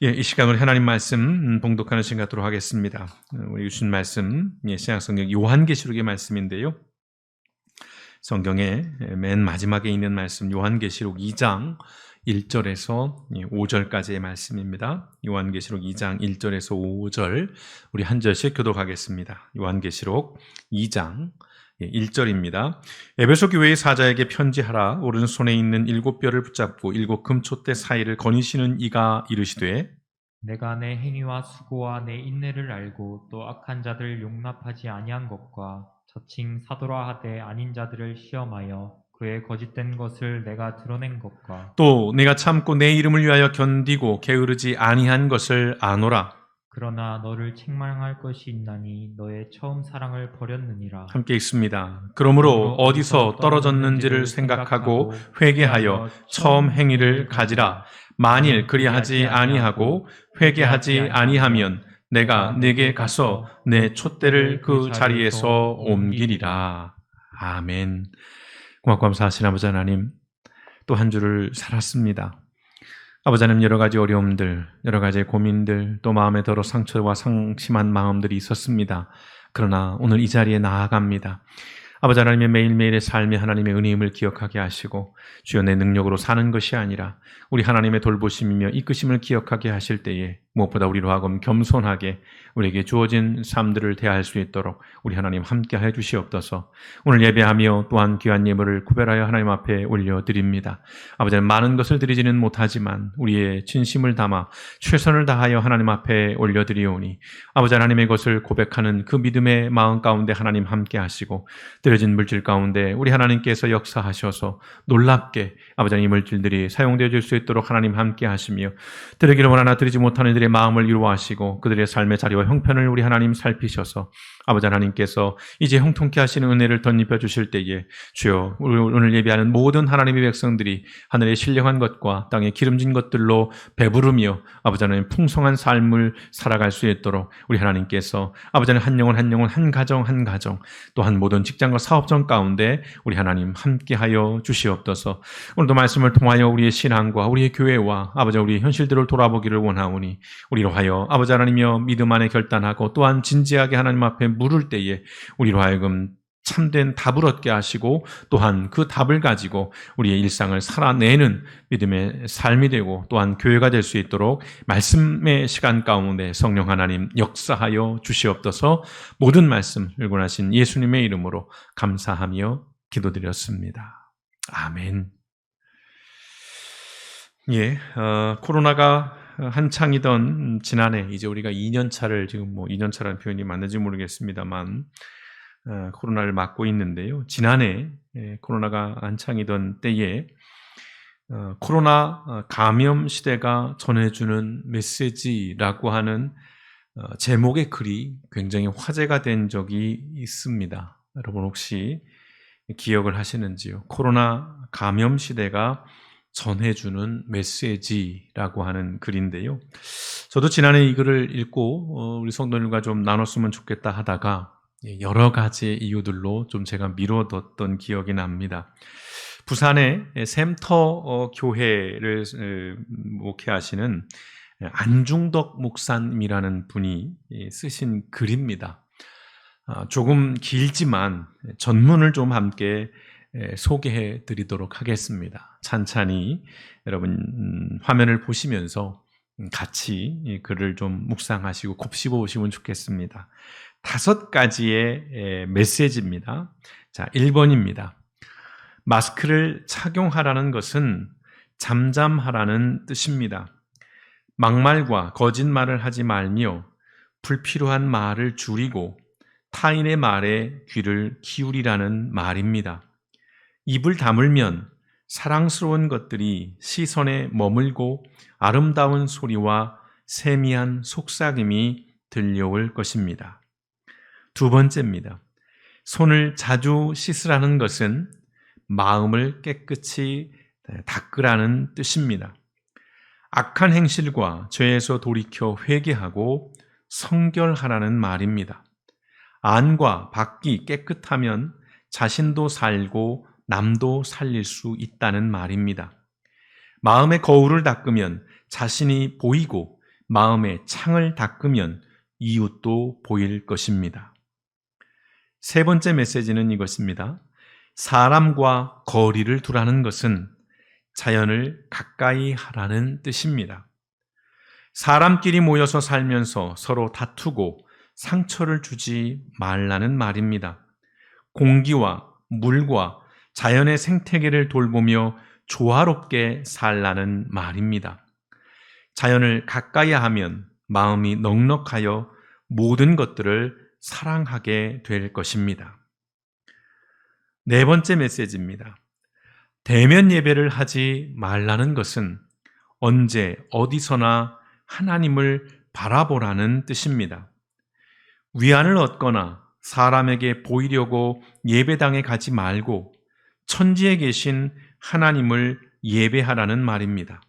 이 시간 우리 하나님 말씀 봉독하는 시간 갖도록 하겠습니다. 우리 주신 말씀, 신약성경 요한계시록의 말씀인데요. 성경의 맨 마지막에 있는 말씀, 요한계시록 2장 1절에서 5절까지의 말씀입니다. 요한계시록 2장 1절에서 5절, 우리 한 절씩 교독하겠습니다. 요한계시록 2장 1절입니다. 에베소 교회의 사자에게 편지하라. 오른손에 있는 7뼈를 붙잡고 7 금촛대 사이를 거니시는 이가 이르시되, 내가 내 행위와 수고와 내 인내를 알고 또 악한 자들을 용납하지 아니한 것과 저칭 사도라 하되 아닌 자들을 시험하여 그의 거짓된 것을 내가 드러낸 것과 또 내가 참고 내 이름을 위하여 견디고 게으르지 아니한 것을 아노라. 그러나 너를 책망할 것이 있나니 너의 처음 사랑을 버렸느니라. 함께 읽습니다. 그러므로 어디서 떨어졌는지를 생각하고 회개하여 처음 행위를 가지라. 만일 그리하지 아니하고 회개하지 아니하면 내가 네게 가서 내 촛대를 그 자리에서 옮기리라. 아멘. 고맙고 감사하신 아버지 하나님, 또 한 주를 살았습니다. 아버지 하나님, 여러 가지 어려움들, 여러 가지 고민들, 또 마음에 더러 상처와 상심한 마음들이 있었습니다. 그러나 오늘 이 자리에 나아갑니다. 아버지 하나님의 매일매일의 삶에 하나님의 은혜임을 기억하게 하시고, 주여 내 능력으로 사는 것이 아니라 우리 하나님의 돌보심이며 이끄심을 기억하게 하실 때에 무엇보다 우리로 하여금 겸손하게 우리에게 주어진 삶들을 대할 수 있도록 우리 하나님 함께 해 주시옵소서. 오늘 예배하며 또한 귀한 예물을 구별하여 하나님 앞에 올려드립니다. 아버지 하나님, 많은 것을 드리지는 못하지만 우리의 진심을 담아 최선을 다하여 하나님 앞에 올려드리오니 아버지 하나님의 것을 고백하는 그 믿음의 마음 가운데 하나님 함께 하시고, 드려진 물질 가운데 우리 하나님께서 역사하셔서 놀랍게 아버지 하나님 이 물질들이 사용되어 줄 수 있도록 하나님 함께 하시며, 드리기를 원하나 드리지 못하는 이들의 마음을 이루어하시고 그들의 삶의 자리와 형편을 우리 하나님 살피셔서 아버지 하나님께서 이제 형통케 하시는 은혜를 덧입혀 주실 때에 주여 오늘 예배하는 모든 하나님의 백성들이 하늘의 신령한 것과 땅의 기름진 것들로 배부르며 아버지 하나님 풍성한 삶을 살아갈 수 있도록 우리 하나님께서 아버지 하나님 한 영혼 한 영혼, 한 가정 한 가정, 또한 모든 직장과 사업장 가운데 우리 하나님 함께하여 주시옵소서. 오늘도 말씀을 통하여 우리의 신앙과 우리의 교회와 아버지 우리의 현실들을 돌아보기를 원하오니 우리로 하여 아버지 하나님이여 믿음 안에 결단하고 또한 진지하게 하나님 앞에 물을 때에 우리로 하여금 참된 답을 얻게 하시고, 또한 그 답을 가지고 우리의 일상을 살아내는 믿음의 삶이 되고 또한 교회가 될 수 있도록 말씀의 시간 가운데 성령 하나님 역사하여 주시옵소서. 모든 말씀 일관하신 예수님의 이름으로 감사하며 기도드렸습니다. 아멘. 코로나가 한창이던 지난해, 이제 우리가 2년차를 지금 2년차라는 표현이 맞는지 모르겠습니다만 코로나를 맞고 있는데요. 지난해 코로나가 한창이던 때에 코로나 감염 시대가 전해주는 메시지라고 하는 제목의 글이 굉장히 화제가 된 적이 있습니다. 여러분 혹시 기억을 하시는지요? 코로나 감염 시대가 전해주는 메시지라고 하는 글인데요. 저도 지난해 이 글을 읽고 우리 성도님과 좀 나눴으면 좋겠다 하다가 여러 가지 이유들로 좀 제가 미뤄뒀던 기억이 납니다. 부산의 샘터 교회를 목회하시는 안중덕 목사님이라는 분이 쓰신 글입니다. 조금 길지만 전문을 좀 함께 소개해 드리도록 하겠습니다. 찬찬히 여러분 화면을 보시면서 같이 이 글을 좀 묵상하시고 곱씹어 보시면 좋겠습니다. 5가지의 메시지입니다. 자, 1번입니다. 마스크를 착용하라는 것은 잠잠하라는 뜻입니다. 막말과 거짓말을 하지 말며 불필요한 말을 줄이고 타인의 말에 귀를 기울이라는 말입니다. 입을 다물면 사랑스러운 것들이 시선에 머물고 아름다운 소리와 세미한 속삭임이 들려올 것입니다. 2번째입니다. 손을 자주 씻으라는 것은 마음을 깨끗이 닦으라는 뜻입니다. 악한 행실과 죄에서 돌이켜 회개하고 성결하라는 말입니다. 안과 밖이 깨끗하면 자신도 살고 남도 살릴 수 있다는 말입니다. 마음의 거울을 닦으면 자신이 보이고 마음의 창을 닦으면 이웃도 보일 것입니다. 세 번째 메시지는 이것입니다. 사람과 거리를 두라는 것은 자연을 가까이 하라는 뜻입니다. 사람끼리 모여서 살면서 서로 다투고 상처를 주지 말라는 말입니다. 공기와 물과 자연의 생태계를 돌보며 조화롭게 살라는 말입니다. 자연을 가까이 하면 마음이 넉넉하여 모든 것들을 사랑하게 될 것입니다. 네 번째 메시지입니다. 대면 예배를 하지 말라는 것은 언제 어디서나 하나님을 바라보라는 뜻입니다. 위안을 얻거나 사람에게 보이려고 예배당에 가지 말고 천지에 계신 하나님을 예배하라는 말입니다.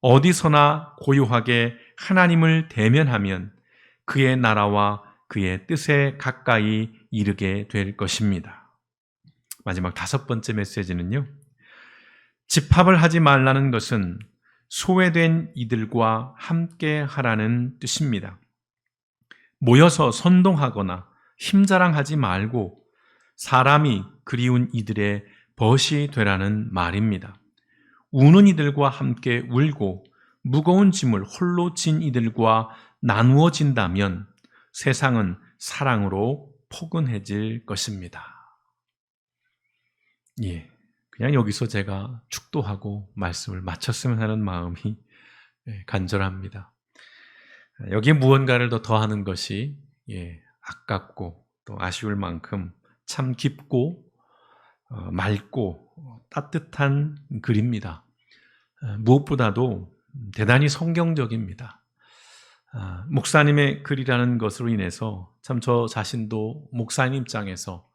어디서나 고요하게 하나님을 대면하면 그의 나라와 그의 뜻에 가까이 이르게 될 것입니다. 마지막 다섯 번째 메시지는요. 집합을 하지 말라는 것은 소외된 이들과 함께 하라는 뜻입니다. 모여서 선동하거나 힘자랑하지 말고 사람이 그리운 이들의 벗이 되라는 말입니다. 우는 이들과 함께 울고 무거운 짐을 홀로 진 이들과 나누어진다면 세상은 사랑으로 포근해질 것입니다. 그냥 여기서 제가 축도하고 말씀을 마쳤으면 하는 마음이 간절합니다. 여기에 무언가를 더 더하는 것이 아깝고 또 아쉬울 만큼 참 깊고 맑고 따뜻한 글입니다. 무엇보다도 대단히 성경적입니다. 목사님의 글이라는 것으로 인해서 참 저 자신도 목사님 입장에서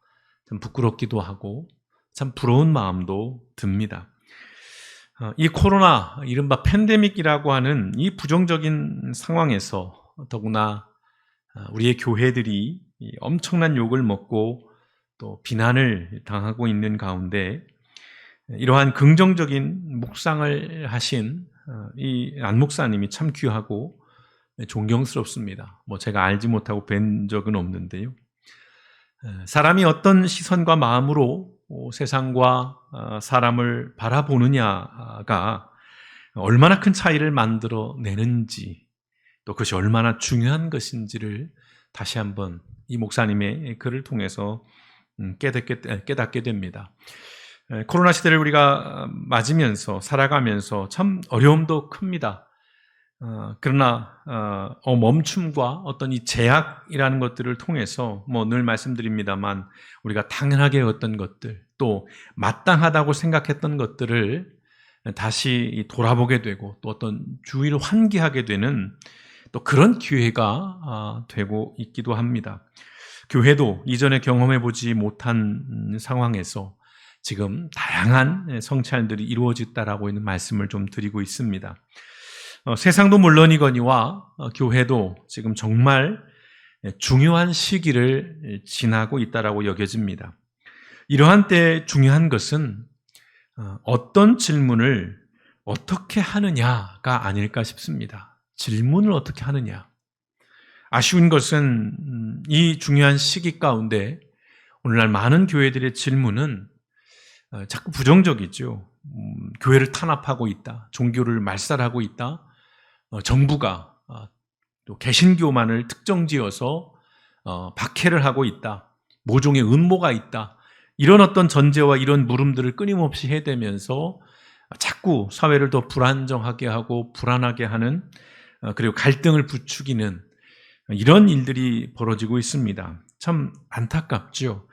참 부끄럽기도 하고 참 부러운 마음도 듭니다. 이 코로나, 이른바 팬데믹이라고 하는 이 부정적인 상황에서 더구나 우리의 교회들이 엄청난 욕을 먹고 또 비난을 당하고 있는 가운데 이러한 긍정적인 묵상을 하신 이 안 목사님이 참 귀하고 존경스럽습니다. 제가 알지 못하고 뵌 적은 없는데요. 사람이 어떤 시선과 마음으로 세상과 사람을 바라보느냐가 얼마나 큰 차이를 만들어내는지 또 그것이 얼마나 중요한 것인지를 다시 한번 이 목사님의 글을 통해서 깨닫게 됩니다. 코로나 시대를 우리가 맞으면서 살아가면서 참 어려움도 큽니다. 그러나 멈춤과 어떤 이 제약이라는 것들을 통해서 늘 말씀드립니다만 우리가 당연하게 어떤 것들 또 마땅하다고 생각했던 것들을 다시 돌아보게 되고 또 어떤 주의를 환기하게 되는 또 그런 기회가 되고 있기도 합니다. 교회도 이전에 경험해보지 못한 상황에서 지금 다양한 성찰들이 이루어졌다라고 있는 말씀을 좀 드리고 있습니다. 세상도 물론이거니와 교회도 지금 정말 중요한 시기를 지나고 있다라고 여겨집니다. 이러한 때 중요한 것은 어떤 질문을 어떻게 하느냐가 아닐까 싶습니다. 질문을 어떻게 하느냐. 아쉬운 것은 이 중요한 시기 가운데 오늘날 많은 교회들의 질문은 자꾸 부정적이죠. 교회를 탄압하고 있다. 종교를 말살하고 있다. 정부가 또 개신교만을 특정지어서 박해를 하고 있다. 모종의 음모가 있다. 이런 어떤 전제와 이런 물음들을 끊임없이 해대면서 자꾸 사회를 더 불안정하게 하고 불안하게 하는 그리고 갈등을 부추기는 이런 일들이 벌어지고 있습니다. 참 안타깝죠.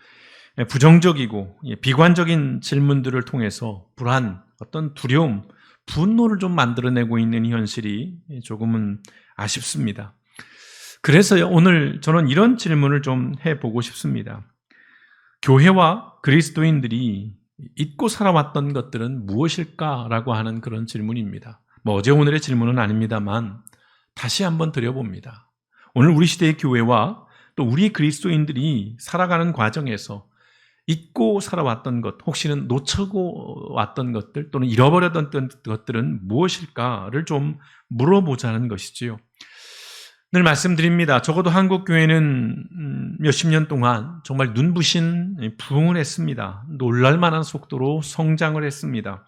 부정적이고 비관적인 질문들을 통해서 불안, 어떤 두려움, 분노를 좀 만들어내고 있는 현실이 조금은 아쉽습니다. 그래서 오늘 저는 이런 질문을 좀 해보고 싶습니다. 교회와 그리스도인들이 잊고 살아왔던 것들은 무엇일까라고 하는 그런 질문입니다. 어제 오늘의 질문은 아닙니다만 다시 한번 드려봅니다. 오늘 우리 시대의 교회와 또 우리 그리스도인들이 살아가는 과정에서 잊고 살아왔던 것, 혹시는 놓치고 왔던 것들 또는 잃어버렸던 것들은 무엇일까를 좀 물어보자는 것이지요. 늘 말씀드립니다. 적어도 한국 교회는 몇십 년 동안 정말 눈부신 부흥을 했습니다. 놀랄만한 속도로 성장을 했습니다.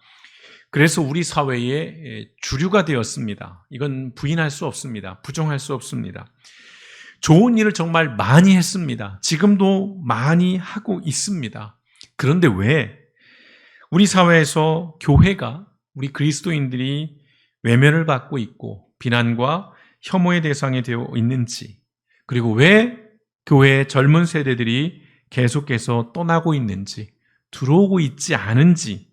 그래서 우리 사회의 주류가 되었습니다. 이건 부인할 수 없습니다. 부정할 수 없습니다. 좋은 일을 정말 많이 했습니다. 지금도 많이 하고 있습니다. 그런데 왜 우리 사회에서 교회가, 우리 그리스도인들이 외면을 받고 있고 비난과 혐오의 대상이 되어 있는지, 그리고 왜 교회의 젊은 세대들이 계속해서 떠나고 있는지, 들어오고 있지 않은지,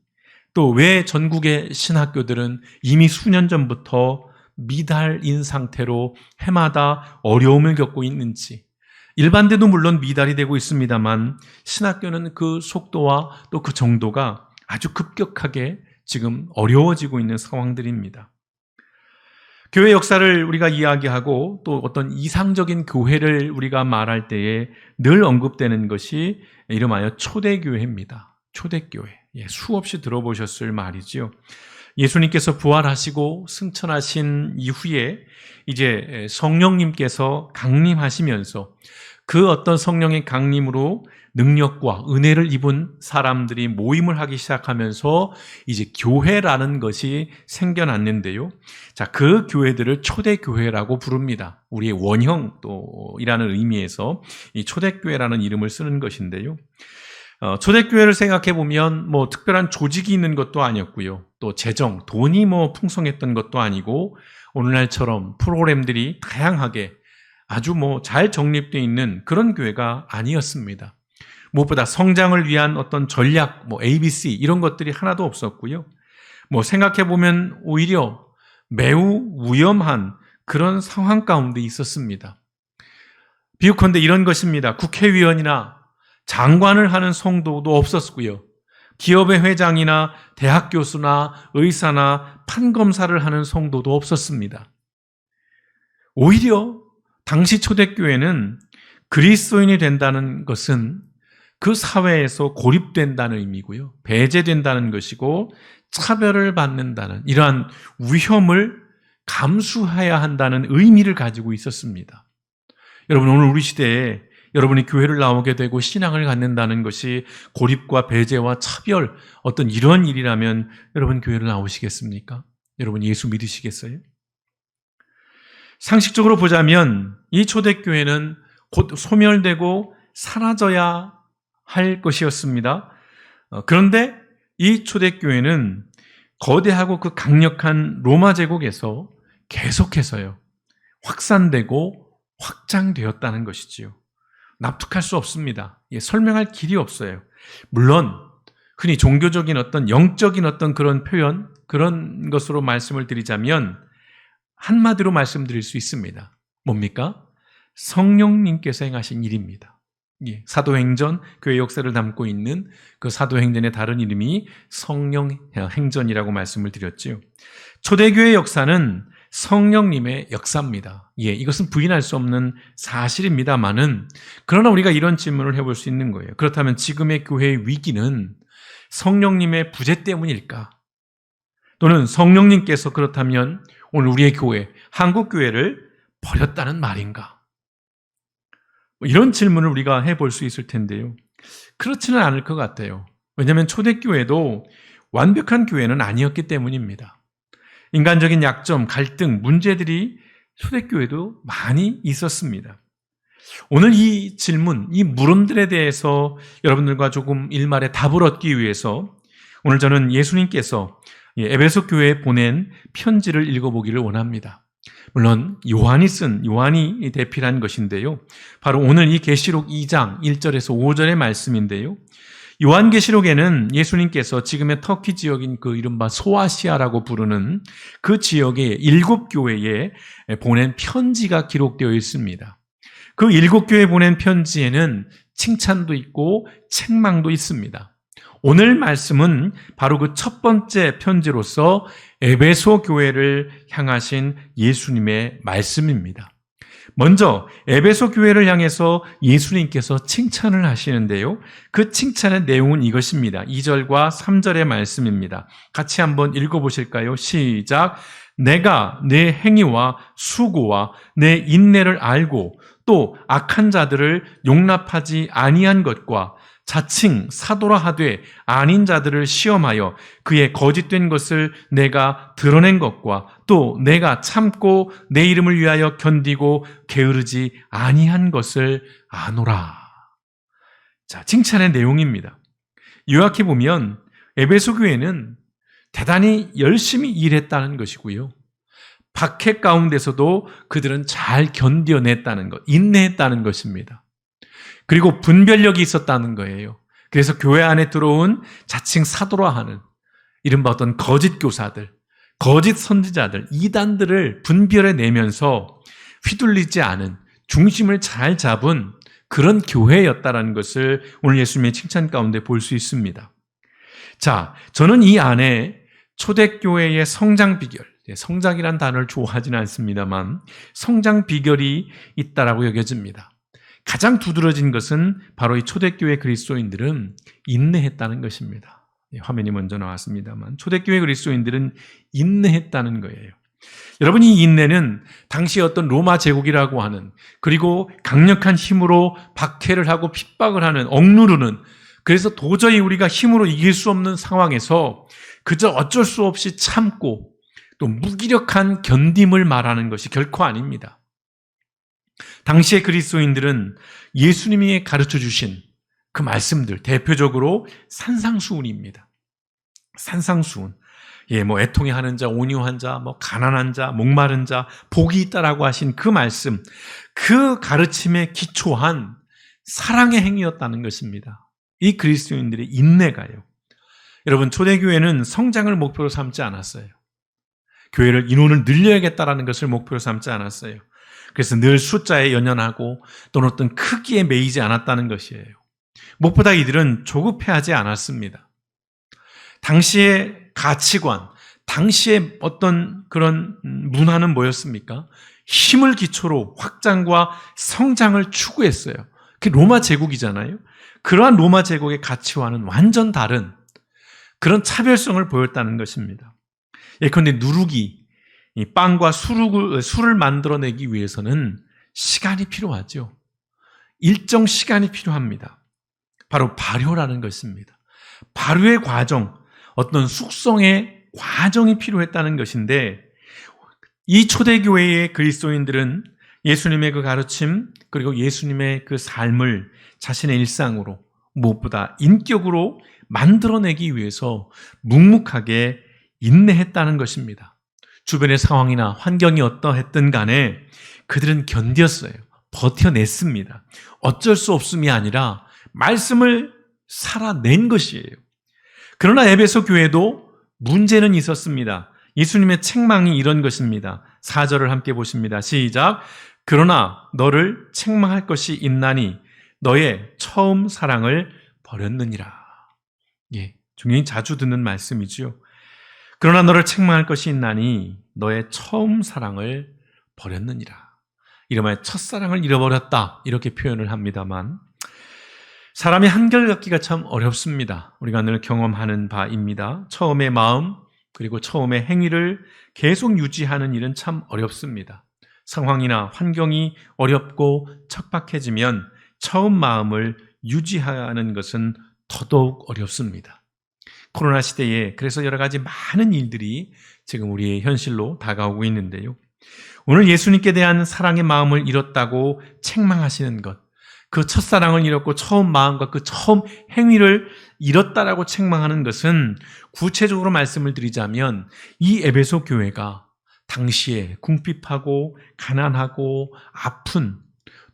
또 왜 전국의 신학교들은 이미 수년 전부터 미달인 상태로 해마다 어려움을 겪고 있는지, 일반대도 물론 미달이 되고 있습니다만 신학교는 그 속도와 또 그 정도가 아주 급격하게 지금 어려워지고 있는 상황들입니다. 교회 역사를 우리가 이야기하고 또 어떤 이상적인 교회를 우리가 말할 때에 늘 언급되는 것이 이름하여 초대교회입니다. 초대교회. 수없이 들어보셨을 말이지요. 예수님께서 부활하시고 승천하신 이후에 이제 성령님께서 강림하시면서 그 어떤 성령의 강림으로 능력과 은혜를 입은 사람들이 모임을 하기 시작하면서 이제 교회라는 것이 생겨났는데요. 자, 그 교회들을 초대교회라고 부릅니다. 우리의 원형 또이라는 의미에서 이 초대교회라는 이름을 쓰는 것인데요. 초대교회를 생각해 보면 뭐 특별한 조직이 있는 것도 아니었고요. 또 재정, 돈이 뭐 풍성했던 것도 아니고 오늘날처럼 프로그램들이 다양하게 아주 뭐 잘 정립되어 있는 그런 교회가 아니었습니다. 무엇보다 성장을 위한 어떤 전략, 뭐 ABC 이런 것들이 하나도 없었고요. 뭐 생각해 보면 오히려 매우 위험한 그런 상황 가운데 있었습니다. 비유컨대 이런 것입니다. 국회의원이나 장관을 하는 성도도 없었고요. 기업의 회장이나 대학 교수나 의사나 판검사를 하는 성도도 없었습니다. 오히려 당시 초대교회는 그리스도인이 된다는 것은 그 사회에서 고립된다는 의미고요. 배제된다는 것이고 차별을 받는다는 이러한 위험을 감수해야 한다는 의미를 가지고 있었습니다. 여러분, 오늘 우리 시대에 여러분이 교회를 나오게 되고 신앙을 갖는다는 것이 고립과 배제와 차별, 어떤 이런 일이라면 여러분 교회를 나오시겠습니까? 여러분 예수 믿으시겠어요? 상식적으로 보자면 이 초대교회는 곧 소멸되고 사라져야 할 것이었습니다. 그런데 이 초대교회는 거대하고 그 강력한 로마 제국에서 계속해서요 확산되고 확장되었다는 것이지요. 납득할 수 없습니다. 설명할 길이 없어요. 물론 흔히 종교적인 어떤 영적인 어떤 그런 표현, 그런 것으로 말씀을 드리자면 한마디로 말씀드릴 수 있습니다. 뭡니까? 성령님께서 행하신 일입니다. 사도행전, 교회 역사를 담고 있는 그 사도행전의 다른 이름이 성령행전이라고 말씀을 드렸죠. 초대교회 역사는 성령님의 역사입니다. 이것은 부인할 수 없는 사실입니다만은 그러나 우리가 이런 질문을 해볼 수 있는 거예요. 그렇다면 지금의 교회의 위기는 성령님의 부재 때문일까? 또는 성령님께서 그렇다면 오늘 우리의 교회, 한국교회를 버렸다는 말인가? 이런 질문을 우리가 해볼 수 있을 텐데요. 그렇지는 않을 것 같아요. 왜냐하면 초대교회도 완벽한 교회는 아니었기 때문입니다. 인간적인 약점, 갈등, 문제들이 초대교회도 많이 있었습니다. 오늘 이 질문, 이 물음들에 대해서 여러분들과 조금 일말의 답을 얻기 위해서 오늘 저는 예수님께서 에베소 교회에 보낸 편지를 읽어보기를 원합니다. 물론 요한이 대필한 것인데요. 바로 오늘 이 계시록 2장 1절에서 5절의 말씀인데요. 요한계시록에는 예수님께서 지금의 터키 지역인 그 이른바 소아시아라고 부르는 그 지역의 7교회에 보낸 편지가 기록되어 있습니다. 그 7교회에 보낸 편지에는 칭찬도 있고 책망도 있습니다. 오늘 말씀은 바로 그 첫 번째 편지로서 에베소 교회를 향하신 예수님의 말씀입니다. 먼저 에베소 교회를 향해서 예수님께서 칭찬을 하시는데요. 그 칭찬의 내용은 이것입니다. 2절과 3절의 말씀입니다. 같이 한번 읽어보실까요? 시작. 내가 내 행위와 수고와 내 인내를 알고 또 악한 자들을 용납하지 아니한 것과 자칭 사도라 하되 아닌 자들을 시험하여 그의 거짓된 것을 내가 드러낸 것과 또 내가 참고 내 이름을 위하여 견디고 게으르지 아니한 것을 아노라. 자, 칭찬의 내용입니다. 요약해 보면 에베소 교회는 대단히 열심히 일했다는 것이고요. 박해 가운데서도 그들은 잘 견뎌냈다는 것, 인내했다는 것입니다. 그리고 분별력이 있었다는 거예요. 그래서 교회 안에 들어온 자칭 사도라 하는 이른바 어떤 거짓 교사들, 거짓 선지자들, 이단들을 분별해내면서 휘둘리지 않은 중심을 잘 잡은 그런 교회였다는 것을 오늘 예수님의 칭찬 가운데 볼 수 있습니다. 자, 저는 이 안에 초대교회의 성장 비결, 성장이란 단어를 좋아하지는 않습니다만 성장 비결이 있다라고 여겨집니다. 가장 두드러진 것은 바로 이 초대교회 그리스도인들은 인내했다는 것입니다. 화면이 먼저 나왔습니다만 초대교회 그리스도인들은 인내했다는 거예요. 여러분, 이 인내는 당시 어떤 로마 제국이라고 하는, 그리고 강력한 힘으로 박해를 하고 핍박을 하는, 억누르는, 그래서 도저히 우리가 힘으로 이길 수 없는 상황에서 그저 어쩔 수 없이 참고 또 무기력한 견딤을 말하는 것이 결코 아닙니다. 당시의 그리스도인들은 예수님이 가르쳐 주신 그 말씀들, 대표적으로 산상수훈입니다. 산상수훈. 애통해 하는 자, 온유한 자, 가난한 자, 목마른 자, 복이 있다라고 하신 그 말씀, 그 가르침에 기초한 사랑의 행위였다는 것입니다. 이 그리스도인들의 인내가요. 여러분, 초대교회는 성장을 목표로 삼지 않았어요. 교회를 인원을 늘려야겠다라는 것을 목표로 삼지 않았어요. 그래서 늘 숫자에 연연하고 또는 어떤 크기에 매이지 않았다는 것이에요. 무엇보다 이들은 조급해하지 않았습니다. 당시의 가치관, 당시의 어떤 그런 문화는 뭐였습니까? 힘을 기초로 확장과 성장을 추구했어요. 그게 로마 제국이잖아요. 그러한 로마 제국의 가치와는 완전 다른 그런 차별성을 보였다는 것입니다. 예컨대 누룩이 이 빵과 술을 만들어내기 위해서는 시간이 필요하죠. 일정 시간이 필요합니다. 바로 발효라는 것입니다. 발효의 과정, 어떤 숙성의 과정이 필요했다는 것인데, 이 초대교회의 그리스도인들은 예수님의 그 가르침, 그리고 예수님의 그 삶을 자신의 일상으로, 무엇보다 인격으로 만들어내기 위해서 묵묵하게 인내했다는 것입니다. 주변의 상황이나 환경이 어떠했든 간에 그들은 견뎠어요. 버텨냈습니다. 어쩔 수 없음이 아니라 말씀을 살아낸 것이에요. 그러나 에베소 교회도 문제는 있었습니다. 예수님의 책망이 이런 것입니다. 4절을 함께 보십니다. 시작. 그러나 너를 책망할 것이 있나니 너의 처음 사랑을 버렸느니라. 종종 자주 듣는 말씀이죠. 그러나 너를 책망할 것이 있나니 너의 처음 사랑을 버렸느니라. 이름하여 첫사랑을 잃어버렸다, 이렇게 표현을 합니다만, 사람이 한결같기가 참 어렵습니다. 우리가 늘 경험하는 바입니다. 처음의 마음, 그리고 처음의 행위를 계속 유지하는 일은 참 어렵습니다. 상황이나 환경이 어렵고 척박해지면 처음 마음을 유지하는 것은 더더욱 어렵습니다. 코로나 시대에 그래서 여러 가지 많은 일들이 지금 우리의 현실로 다가오고 있는데요. 오늘 예수님께 대한 사랑의 마음을 잃었다고 책망하시는 것, 그 첫사랑을 잃었고 처음 마음과 그 처음 행위를 잃었다라고 책망하는 것은, 구체적으로 말씀을 드리자면 이 에베소 교회가 당시에 궁핍하고 가난하고 아픈,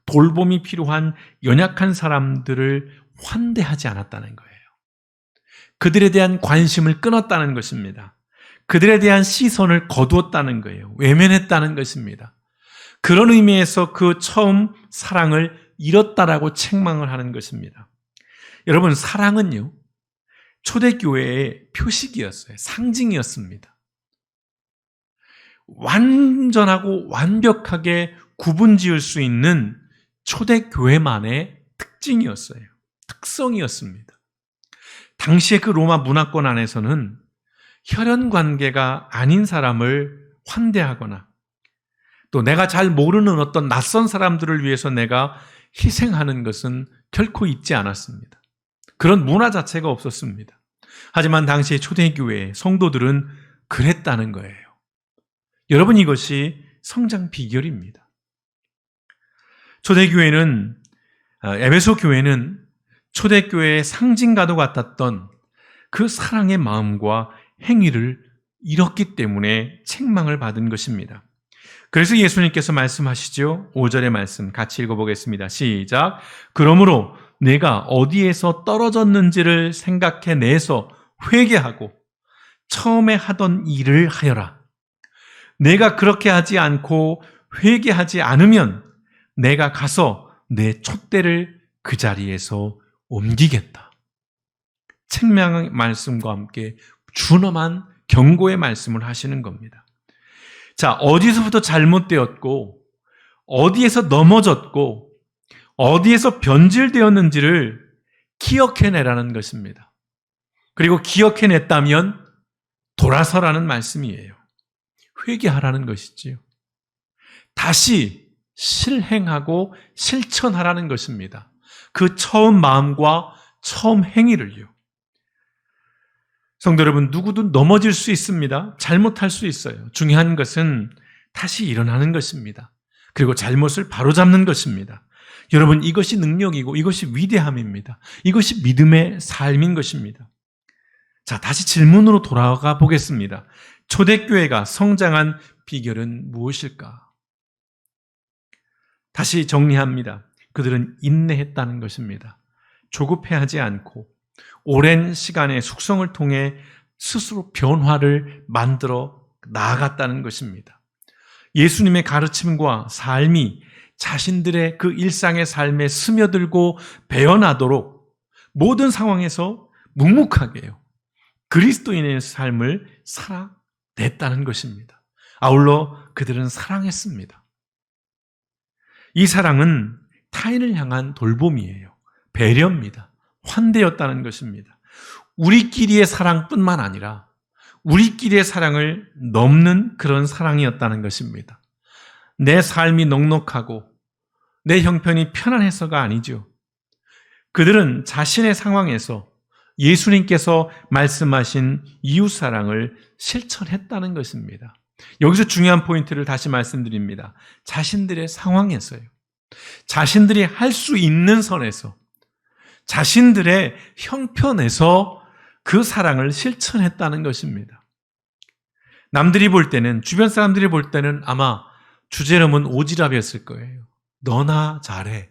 돌봄이 필요한 연약한 사람들을 환대하지 않았다는 거예요. 그들에 대한 관심을 끊었다는 것입니다. 그들에 대한 시선을 거두었다는 거예요. 외면했다는 것입니다. 그런 의미에서 그 처음 사랑을 잃었다라고 책망을 하는 것입니다. 여러분, 사랑은요, 초대교회의 표식이었어요. 상징이었습니다. 완전하고 완벽하게 구분 지을 수 있는 초대교회만의 특징이었어요. 특성이었습니다. 당시의 그 로마 문화권 안에서는 혈연 관계가 아닌 사람을 환대하거나 또 내가 잘 모르는 어떤 낯선 사람들을 위해서 내가 희생하는 것은 결코 있지 않았습니다. 그런 문화 자체가 없었습니다. 하지만 당시의 초대교회 성도들은 그랬다는 거예요. 여러분, 이것이 성장 비결입니다. 초대교회는 에베소 교회는 초대교회의 상징과도 같았던 그 사랑의 마음과 행위를 잃었기 때문에 책망을 받은 것입니다. 그래서 예수님께서 말씀하시죠. 5절의 말씀 같이 읽어보겠습니다. 시작. 그러므로 내가 어디에서 떨어졌는지를 생각해내서 회개하고 처음에 하던 일을 하여라. 내가 그렇게 하지 않고 회개하지 않으면 내가 가서 내 촛대를 그 자리에서 옮기겠다. 책망의 말씀과 함께 준엄한 경고의 말씀을 하시는 겁니다. 자, 어디서부터 잘못되었고 어디에서 넘어졌고 어디에서 변질되었는지를 기억해내라는 것입니다. 그리고 기억해냈다면 돌아서라는 말씀이에요. 회개하라는 것이지요. 다시 실행하고 실천하라는 것입니다. 그 처음 마음과 처음 행위를요. 성도 여러분, 누구도 넘어질 수 있습니다. 잘못할 수 있어요. 중요한 것은 다시 일어나는 것입니다. 그리고 잘못을 바로잡는 것입니다. 여러분, 이것이 능력이고 이것이 위대함입니다. 이것이 믿음의 삶인 것입니다. 자, 다시 질문으로 돌아가 보겠습니다. 초대교회가 성장한 비결은 무엇일까? 다시 정리합니다. 그들은 인내했다는 것입니다. 조급해하지 않고 오랜 시간의 숙성을 통해 스스로 변화를 만들어 나아갔다는 것입니다. 예수님의 가르침과 삶이 자신들의 그 일상의 삶에 스며들고 배어나도록 모든 상황에서 묵묵하게요. 그리스도인의 삶을 살아냈다는 것입니다. 아울러 그들은 사랑했습니다. 이 사랑은 타인을 향한 돌봄이에요. 배려입니다. 환대였다는 것입니다. 우리끼리의 사랑뿐만 아니라 우리끼리의 사랑을 넘는 그런 사랑이었다는 것입니다. 내 삶이 넉넉하고 내 형편이 편안해서가 아니죠. 그들은 자신의 상황에서 예수님께서 말씀하신 이웃사랑을 실천했다는 것입니다. 여기서 중요한 포인트를 다시 말씀드립니다. 자신들의 상황에서요. 자신들이 할 수 있는 선에서 자신들의 형편에서 그 사랑을 실천했다는 것입니다. 남들이 볼 때는, 주변 사람들이 볼 때는 아마 주제넘은 오지랖이었을 거예요. 너나 잘해,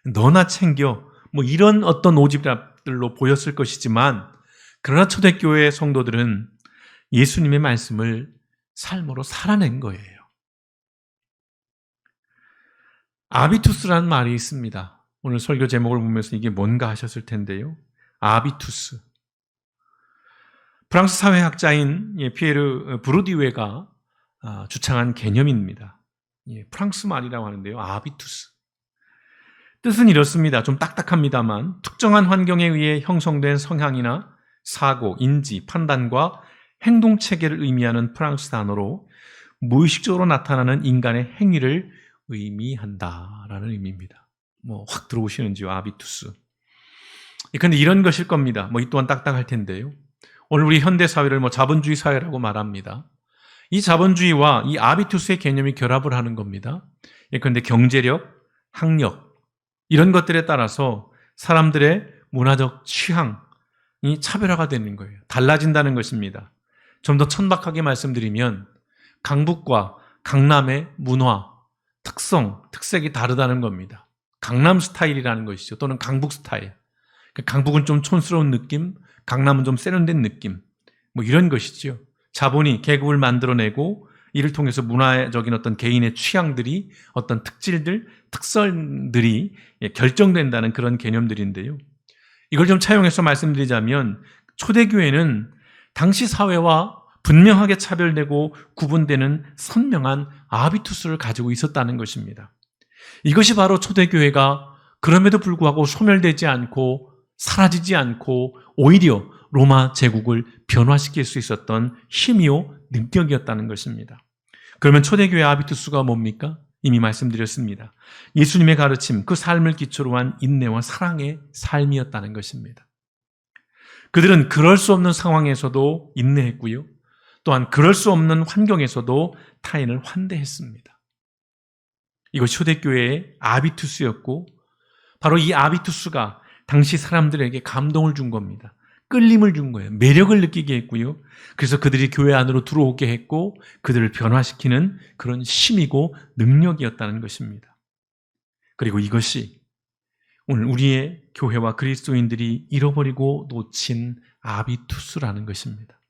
너나 챙겨, 뭐 이런 어떤 오지랖들로 보였을 것이지만, 그러나 초대교회의 성도들은 예수님의 말씀을 삶으로 살아낸 거예요. 아비투스라는 말이 있습니다. 오늘 설교 제목을 보면서 이게 뭔가 하셨을 텐데요. 아비투스. 프랑스 사회학자인 피에르 브루디웨가 주창한 개념입니다. 프랑스 말이라고 하는데요. 아비투스. 뜻은 이렇습니다. 좀 딱딱합니다만 특정한 환경에 의해 형성된 성향이나 사고, 인지, 판단과 행동 체계를 의미하는 프랑스 단어로 무의식적으로 나타나는 인간의 행위를 의미한다라는 의미입니다. 확 들어오시는지요, 아비투스. 그런데 이런 것일 겁니다. 이 또한 딱딱할 텐데요. 오늘 우리 현대 사회를 자본주의 사회라고 말합니다. 이 자본주의와 이 아비투스의 개념이 결합을 하는 겁니다. 그런데 경제력, 학력 이런 것들에 따라서 사람들의 문화적 취향이 차별화가 되는 거예요. 달라진다는 것입니다. 좀 더 천박하게 말씀드리면 강북과 강남의 문화, 특색이 다르다는 겁니다. 강남 스타일이라는 것이죠. 또는 강북 스타일. 강북은 좀 촌스러운 느낌, 강남은 좀 세련된 느낌. 이런 것이죠. 자본이 계급을 만들어내고 이를 통해서 문화적인 어떤 개인의 취향들이 어떤 특질들, 특성들이 결정된다는 그런 개념들인데요. 이걸 좀 차용해서 말씀드리자면 초대교회는 당시 사회와 분명하게 차별되고 구분되는 선명한 아비투스를 가지고 있었다는 것입니다. 이것이 바로 초대교회가 그럼에도 불구하고 소멸되지 않고 사라지지 않고 오히려 로마 제국을 변화시킬 수 있었던 힘이요 능력이었다는 것입니다. 그러면 초대교회 아비투스가 뭡니까? 이미 말씀드렸습니다. 예수님의 가르침, 그 삶을 기초로 한 인내와 사랑의 삶이었다는 것입니다. 그들은 그럴 수 없는 상황에서도 인내했고요. 또한 그럴 수 없는 환경에서도 타인을 환대했습니다. 이것이 초대교회의 아비투스였고 바로 이 아비투스가 당시 사람들에게 감동을 준 겁니다. 끌림을 준 거예요. 매력을 느끼게 했고요. 그래서 그들이 교회 안으로 들어오게 했고 그들을 변화시키는 그런 힘이고 능력이었다는 것입니다. 그리고 이것이 오늘 우리의 교회와 그리스도인들이 잃어버리고 놓친 아비투스라는 것입니다.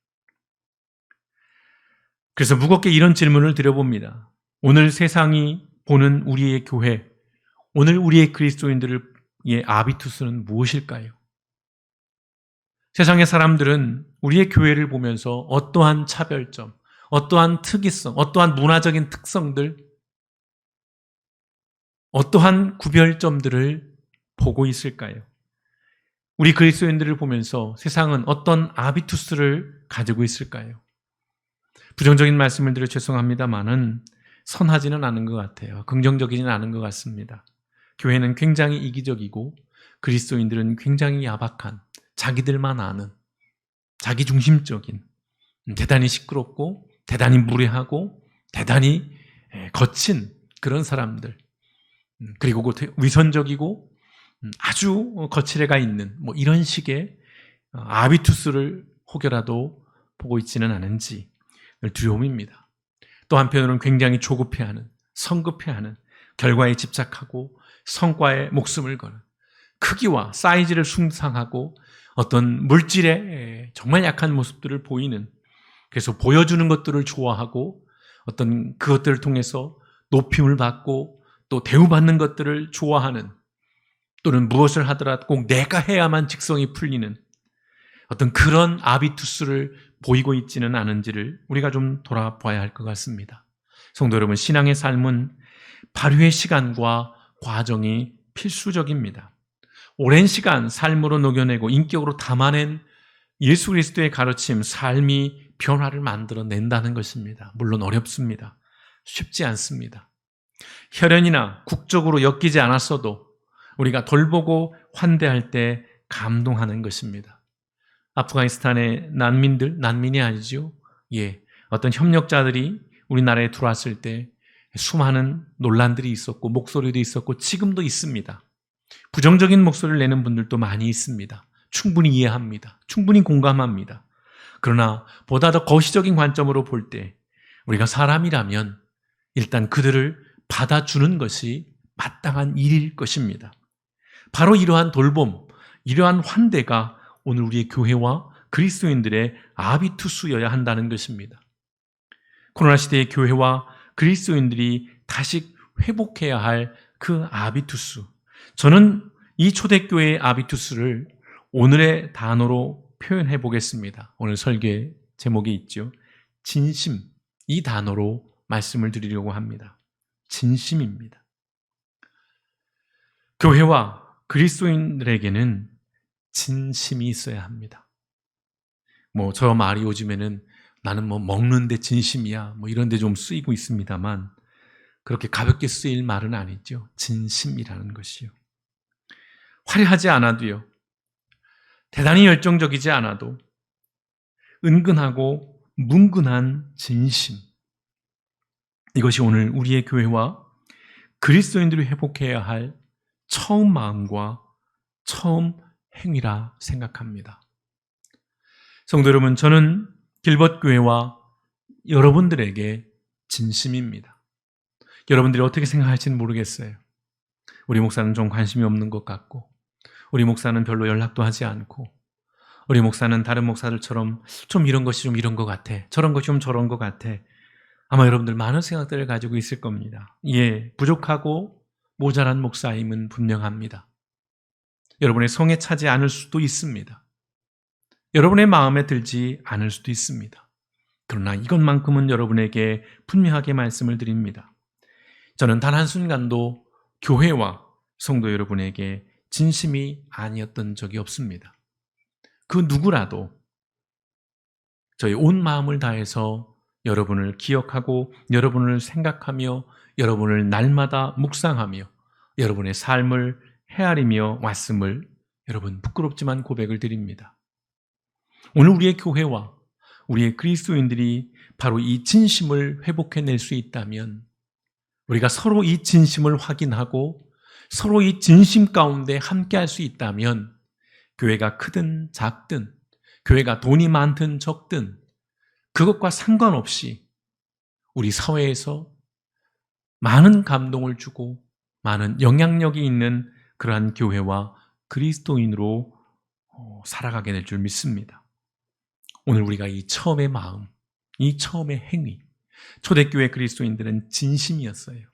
그래서 무겁게 이런 질문을 드려봅니다. 오늘 세상이 보는 우리의 교회, 오늘 우리의 그리스도인들의 아비투스는 무엇일까요? 세상의 사람들은 우리의 교회를 보면서 어떠한 차별점, 어떠한 특이성, 어떠한 문화적인 특성들, 어떠한 구별점들을 보고 있을까요? 우리 그리스도인들을 보면서 세상은 어떤 아비투스를 가지고 있을까요? 부정적인 말씀을 드려 죄송합니다만은 선하지는 않은 것 같아요. 긍정적이지는 않은 것 같습니다. 교회는 굉장히 이기적이고 그리스도인들은 굉장히 야박한, 자기들만 아는, 자기중심적인, 대단히 시끄럽고 대단히 무례하고 대단히 거친 그런 사람들, 그리고 위선적이고 아주 거칠애가 있는 이런 식의 아비투스를 혹여라도 보고 있지는 않은지 두려움입니다. 또 한편으로는 굉장히 조급해하는, 성급해하는, 결과에 집착하고 성과에 목숨을 거는, 크기와 사이즈를 숭상하고 어떤 물질에 정말 약한 모습들을 보이는, 그래서 보여주는 것들을 좋아하고 어떤 그것들을 통해서 높임을 받고 또 대우받는 것들을 좋아하는, 또는 무엇을 하더라도 꼭 내가 해야만 직성이 풀리는 어떤 그런 아비투스를 보이고 있지는 않은지를 우리가 좀 돌아봐야 할 것 같습니다. 성도 여러분, 신앙의 삶은 발휘의 시간과 과정이 필수적입니다. 오랜 시간 삶으로 녹여내고 인격으로 담아낸 예수 그리스도의 가르침, 삶이 변화를 만들어낸다는 것입니다. 물론 어렵습니다. 쉽지 않습니다. 혈연이나 국적으로 엮이지 않았어도 우리가 돌보고 환대할 때 감동하는 것입니다. 아프가니스탄의 난민이 아니죠. 어떤 협력자들이 우리나라에 들어왔을 때 수많은 논란들이 있었고 목소리도 있었고 지금도 있습니다. 부정적인 목소리를 내는 분들도 많이 있습니다. 충분히 이해합니다. 충분히 공감합니다. 그러나 보다 더 거시적인 관점으로 볼 때 우리가 사람이라면 일단 그들을 받아주는 것이 마땅한 일일 것입니다. 바로 이러한 돌봄, 이러한 환대가 오늘 우리의 교회와 그리스도인들의 아비투스여야 한다는 것입니다. 코로나 시대의 교회와 그리스도인들이 다시 회복해야 할 그 아비투스, 저는 이 초대교회의 아비투스를 오늘의 단어로 표현해 보겠습니다. 오늘 설계 제목이 있죠. 진심, 이 단어로 말씀을 드리려고 합니다. 진심입니다. 교회와 그리스도인들에게는 진심이 있어야 합니다. 저 말이 요즘에는 나는 먹는데 진심이야, 이런 데 좀 쓰이고 있습니다만 그렇게 가볍게 쓰일 말은 아니죠. 진심이라는 것이요. 화려하지 않아도요, 대단히 열정적이지 않아도 은근하고 뭉근한 진심, 이것이 오늘 우리의 교회와 그리스도인들이 회복해야 할 처음 마음과 처음 행위라 생각합니다. 성도 여러분, 저는 길벗교회와 여러분들에게 진심입니다. 여러분들이 어떻게 생각할지는 모르겠어요. 우리 목사는 좀 관심이 없는 것 같고, 우리 목사는 별로 연락도 하지 않고, 우리 목사는 다른 목사들처럼 좀 이런 것이 좀 이런 것 같아, 저런 것이 좀 저런 것 같아. 아마 여러분들 많은 생각들을 가지고 있을 겁니다. 부족하고 모자란 목사임은 분명합니다. 여러분의 성에 차지 않을 수도 있습니다. 여러분의 마음에 들지 않을 수도 있습니다. 그러나 이것만큼은 여러분에게 분명하게 말씀을 드립니다. 저는 단 한순간도 교회와 성도 여러분에게 진심이 아니었던 적이 없습니다. 그 누구라도 저희 온 마음을 다해서 여러분을 기억하고 여러분을 생각하며 여러분을 날마다 묵상하며 여러분의 삶을 헤아리며 왔음을 여러분 부끄럽지만 고백을 드립니다. 오늘 우리의 교회와 우리의 그리스도인들이 바로 이 진심을 회복해낼 수 있다면 우리가 서로 이 진심을 확인하고 서로 이 진심 가운데 함께할 수 있다면 교회가 크든 작든 교회가 돈이 많든 적든 그것과 상관없이 우리 사회에서 많은 감동을 주고 많은 영향력이 있는 그러한 교회와 그리스도인으로 살아가게 될 줄 믿습니다. 오늘 우리가 이 처음의 마음, 이 처음의 행위, 초대교회 그리스도인들은 진심이었어요.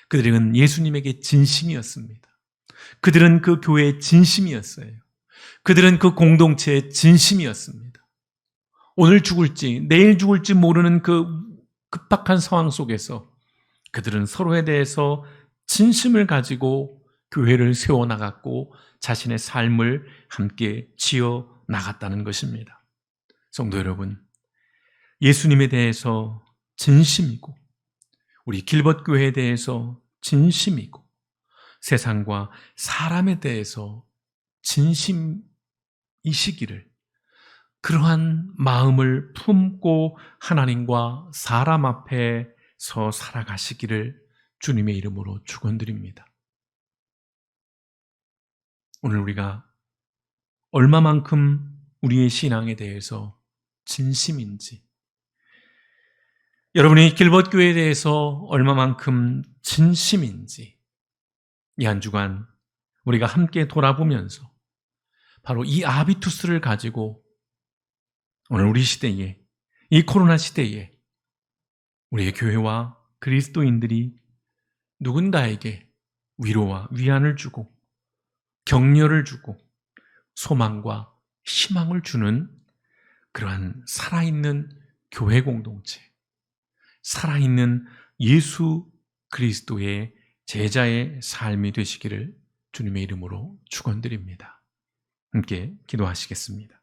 그들은 예수님에게 진심이었습니다. 그들은 그 교회의 진심이었어요. 그들은 그 공동체의 진심이었습니다. 오늘 죽을지 내일 죽을지 모르는 그 급박한 상황 속에서 그들은 서로에 대해서 진심을 가지고 교회를 세워나갔고 자신의 삶을 함께 지어 나갔다는 것입니다. 성도 여러분, 예수님에 대해서 진심이고 우리 길벗교회에 대해서 진심이고 세상과 사람에 대해서 진심이시기를 그러한 마음을 품고 하나님과 사람 앞에서 살아가시기를 주님의 이름으로 축원드립니다. 오늘 우리가 얼마만큼 우리의 신앙에 대해서 진심인지, 여러분이 길벗교회에 대해서 얼마만큼 진심인지 이 한 주간 우리가 함께 돌아보면서 바로 이 아비투스를 가지고 오늘 우리 시대에, 이 코로나 시대에 우리의 교회와 그리스도인들이 누군가에게 위로와 위안을 주고 격려를 주고 소망과 희망을 주는 그러한 살아있는 교회 공동체, 살아있는 예수 그리스도의 제자의 삶이 되시기를 주님의 이름으로 축원드립니다. 함께 기도하시겠습니다.